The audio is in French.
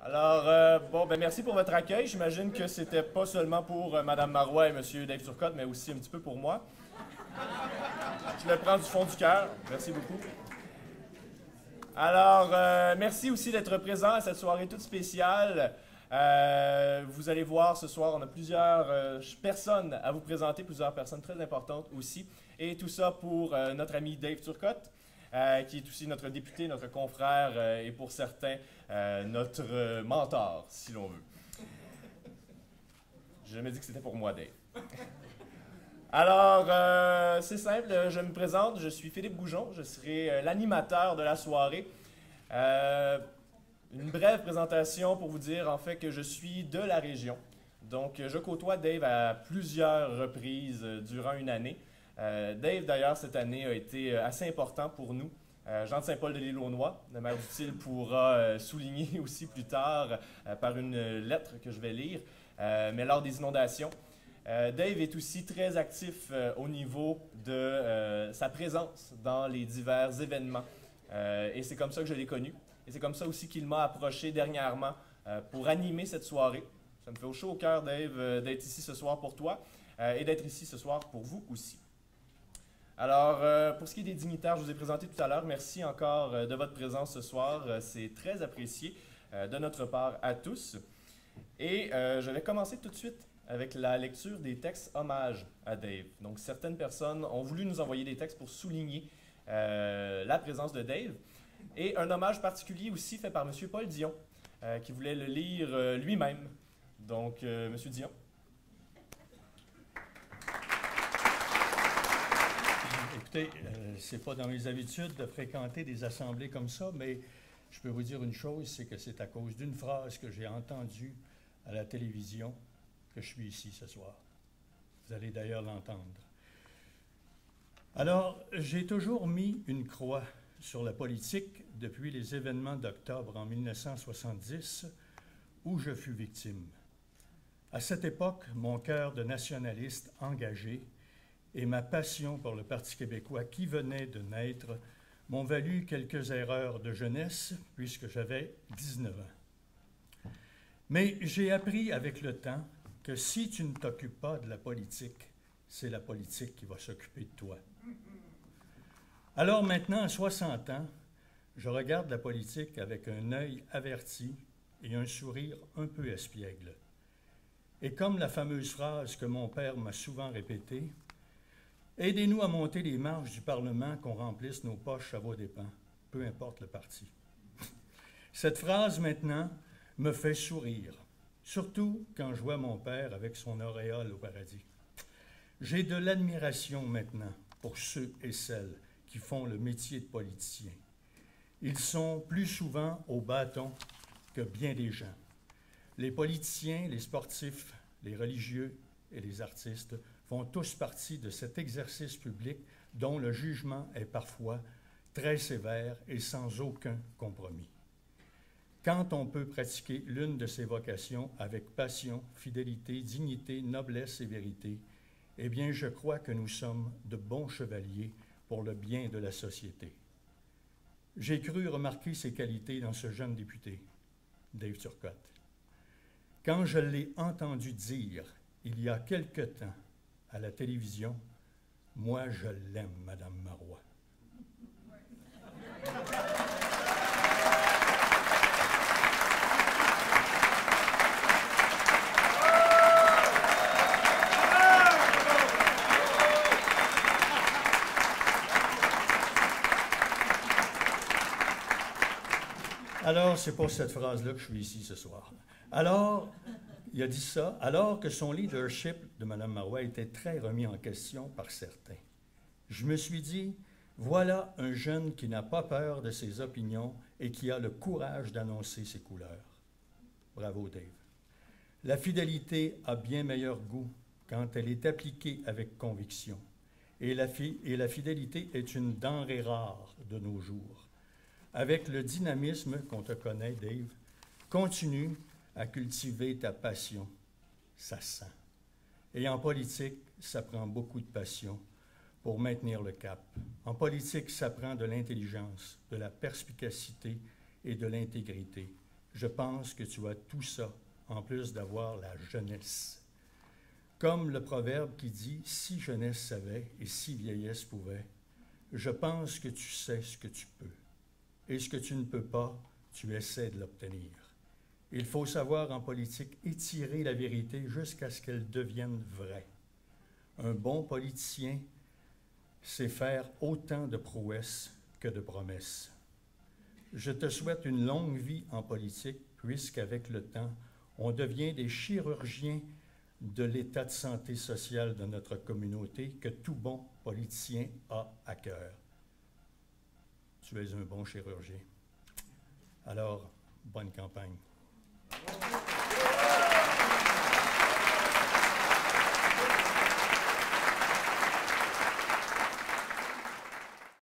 Bon, ben merci pour votre accueil. J'imagine que c'était pas seulement pour Madame Marois et Monsieur Dave Turcotte, mais aussi un petit peu pour moi. Je le prends du fond du cœur. Merci beaucoup. Merci aussi d'être présent à cette soirée toute spéciale. Vous allez voir ce soir, on a plusieurs personnes à vous présenter, plusieurs personnes très importantes aussi. Et tout ça pour notre ami Dave Turcotte, qui est aussi notre député, notre confrère et pour certains, notre mentor, si l'on veut. Je me dis que c'était pour moi, Dave. C'est simple, je me présente, je suis Philippe Goujon, je serai l'animateur de la soirée. Une brève présentation pour vous dire en fait que je suis de la région. Donc, je côtoie Dave à plusieurs reprises durant une année. Dave, d'ailleurs, cette année a été assez important pour nous. Jean de Saint-Paul de l'Île-aux-Noix, le maire d'Utile, pourra souligner aussi plus tard par une lettre que je vais lire, mais lors des inondations. Dave est aussi très actif au niveau de sa présence dans les divers événements. Et c'est comme ça que je l'ai connu. Et c'est comme ça aussi qu'il m'a approché dernièrement pour animer cette soirée. Ça me fait chaud au cœur, Dave, d'être ici ce soir pour toi et d'être ici ce soir pour vous aussi. Pour ce qui est des dignitaires, je vous ai présenté tout à l'heure. Merci encore de votre présence ce soir. C'est très apprécié de notre part à tous. Et je vais commencer tout de suite avec la lecture des textes hommages à Dave. Donc, certaines personnes ont voulu nous envoyer des textes pour souligner la présence de Dave. Et un hommage particulier aussi fait par M. Paul Dion, qui voulait le lire lui-même. Donc, M. Dion. Écoutez, c'est pas dans mes habitudes de fréquenter des assemblées comme ça, mais je peux vous dire une chose, c'est que c'est à cause d'une phrase que j'ai entendue à la télévision que je suis ici ce soir. Vous allez d'ailleurs l'entendre. Alors, j'ai toujours mis une croix sur la politique depuis les événements d'octobre en 1970, où je fus victime. À cette époque, mon cœur de nationaliste engagé et ma passion pour le Parti québécois qui venait de naître m'ont valu quelques erreurs de jeunesse, puisque j'avais 19 ans. Mais j'ai appris avec le temps que si tu ne t'occupes pas de la politique, c'est la politique qui va s'occuper de toi. Alors maintenant, à 60 ans, je regarde la politique avec un œil averti et un sourire un peu espiègle. Et comme la fameuse phrase que mon père m'a souvent répétée, « Aidez-nous à monter les marches du Parlement, qu'on remplisse nos poches à vos dépens, peu importe le parti. » Cette phrase, maintenant, me fait sourire, surtout quand je vois mon père avec son auréole au paradis. J'ai de l'admiration maintenant pour ceux et celles qui font le métier de politicien. Ils sont plus souvent au bâton que bien des gens. Les politiciens, les sportifs, les religieux et les artistes font tous partie de cet exercice public dont le jugement est parfois très sévère et sans aucun compromis. Quand on peut pratiquer l'une de ces vocations avec passion, fidélité, dignité, noblesse et vérité, eh bien, je crois que nous sommes de bons chevaliers pour le bien de la société. J'ai cru remarquer ces qualités dans ce jeune député, Dave Turcotte. Quand je l'ai entendu dire, il y a quelque temps, à la télévision, « Moi, je l'aime, Madame Marois. » Alors, c'est pour cette phrase-là que je suis ici ce soir. Alors, il a dit ça, alors que son leadership de Mme Marois était très remis en question par certains. Je me suis dit, voilà un jeune qui n'a pas peur de ses opinions et qui a le courage d'annoncer ses couleurs. Bravo, Dave. La fidélité a bien meilleur goût quand elle est appliquée avec conviction. Et la fidélité est une denrée rare de nos jours. Avec le dynamisme qu'on te connaît, Dave, continue à cultiver ta passion. Ça sent. Et en politique, ça prend beaucoup de passion pour maintenir le cap. En politique, ça prend de l'intelligence, de la perspicacité et de l'intégrité. Je pense que tu as tout ça, en plus d'avoir la jeunesse. Comme le proverbe qui dit « Si jeunesse savait et si vieillesse pouvait », je pense que tu sais ce que tu peux. Et ce que tu ne peux pas, tu essaies de l'obtenir. Il faut savoir en politique étirer la vérité jusqu'à ce qu'elle devienne vraie. Un bon politicien sait faire autant de prouesses que de promesses. Je te souhaite une longue vie en politique, puisqu'avec le temps, on devient des chirurgiens de l'état de santé sociale de notre communauté que tout bon politicien a à cœur. Tu es un bon chirurgien. Alors, bonne campagne.